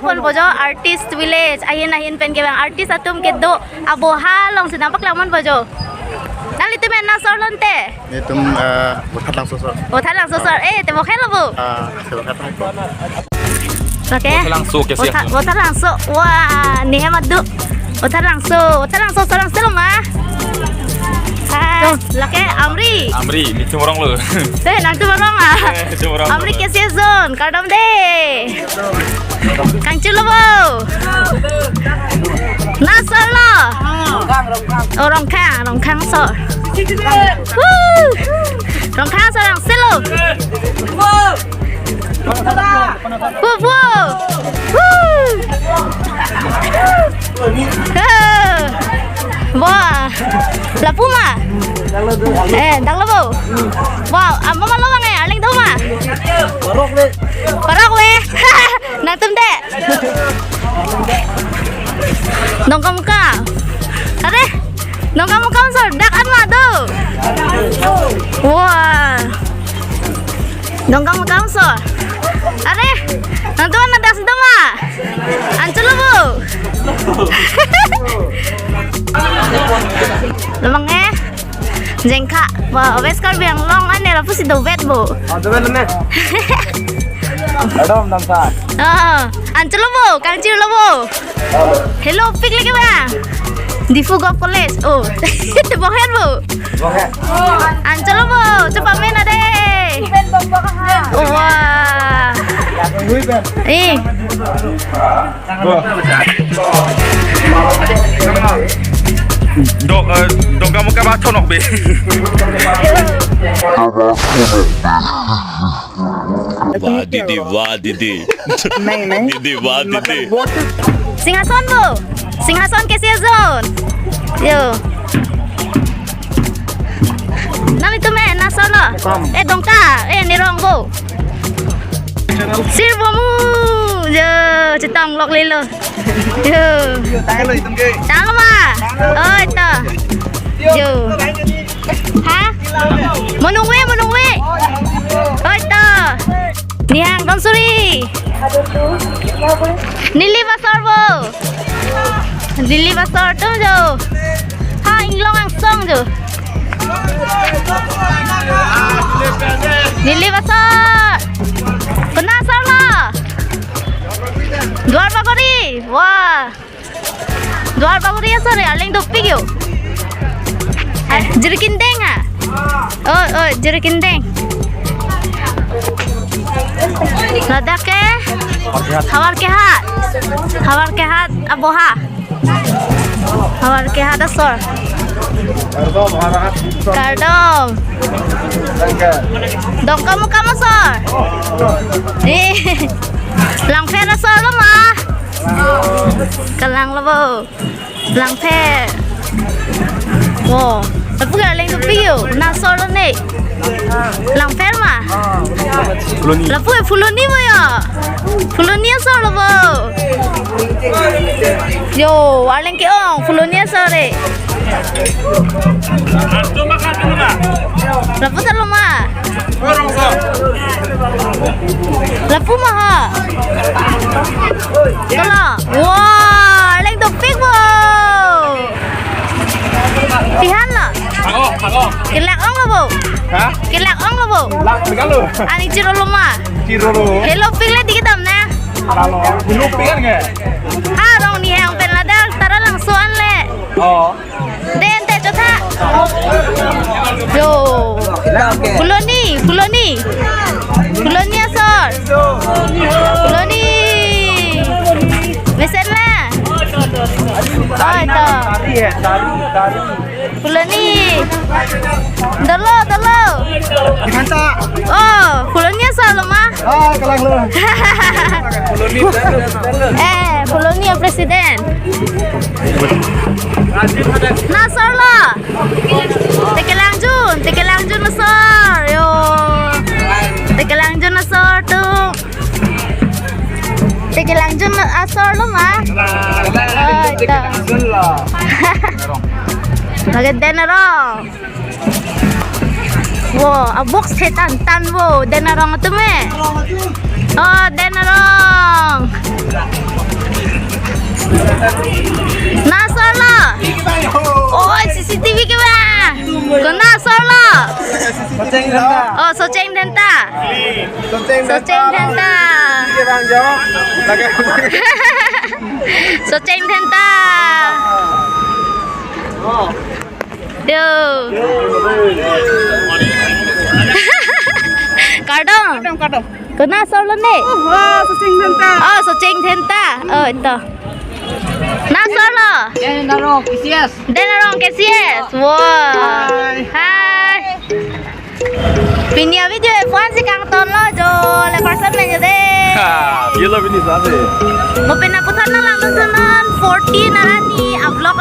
pon bojo artist village ahin pen ke bang artist atum ke do abo halong sedang pak lamon bojo nali tu men nasor lonte itu bukan langsung sor oh thalang sosor te bo khelo bu oke thalang so wah ni hemat du thalang so sorang selama laki Amri ni cuma orang lu. Nanti orang Amri ke season kardam deh Kang Cilobo Nasar lo orang kang so orang kang so yang selo wah lapu mah dak labu wow amma malo bang aling tau mah parok we natum deh dong kamu are dong kamu sor dak anma do wah dong kamu sor are nanti mana dak sedama ancul bu lemang jengka wah wes biang long ane lapu si dovet bu ancul bu Kang Cilobo hello pik lagi bang di Fugok College oh bohen bu ancul bu cepat main deh wah dong kamu ke bacon nok be. Wah didi. Singhason bu, Singhason ke season. Yo. Nam itu men nasono. Dongka, nirong bu. Sirbomu, yo, cetang lok lilo. Yo. Tang ma. Oh itu. Yo. Hah? Menung we. Oh itu. Niang konsuri. Nili basar bu. Nili basar tu jo. Ha inglong ang song jo. Nili basar. Penasar lah. Duar bagori. Wah. Duar bagori ya sore aling dopik yo. Jerikin deng ah. Oh jerikin deng. Ladak ke? Hawar ke hat aboha. Hawar ke hat asor. Kardom. Dong kamu sor. Lang fer asor lo mah. Kalang lo bo. Lang fer. Wow. Tapi kalau lagi tu piu, nasor lo ni. Lang fer mah. Lapu fuloni mo ya. Fuloni asor lo bo. Yo, aling ke ong fuloni asor eh. Lapu salo mah. Lapu mah ha. Kalau, wah, aling tu pik bo. Tihan lah. Kilak ong lo bo. Hah? Kilak ong lo bo. Lak dengan lu. Ani ciro lo mah. Hello pik le dikit am na. Kalau lu pikan ke? Rong ni yang pen ladang tara langsuan le. Oh. Den te chotha. Yo. Fuloni asor. Fuloni. Mesen lah. Oh itu. Dari. Fuloni. Dalo. Dikanta. Oh, fuloni asor lo mah. Kalang lu. Fuloni ya presiden. Nasar lah. Tekelangjun nasar. Yo. Tekelangjun nasar tu. Tekelangjun asar lo mah. Oh itu. Maganda na raw. Wow, box tan wo. Dan na raw ito me. Oh, dan na raw. Nasolo. Ôi CCTV cái ba. Có Nasolo. Soceng Dhenta. Oh Soceng Dhenta. Soceng Soceng Dhenta. Ke bang Jo. Lagai. Soceng Dhenta. Oh. Duh. Kadang. Kadang. Có Nasolo nih. Wah, Soceng Dhenta. Oh Soceng Dhenta. Oh itu. Nasolo. Darong KCS. Denarong KCS. Wow. Hai. Pinia video phone si kang ton lo jo le person na jade. Dia lah bini sate. Mo pinaputan na lang nun 14 na ni vlog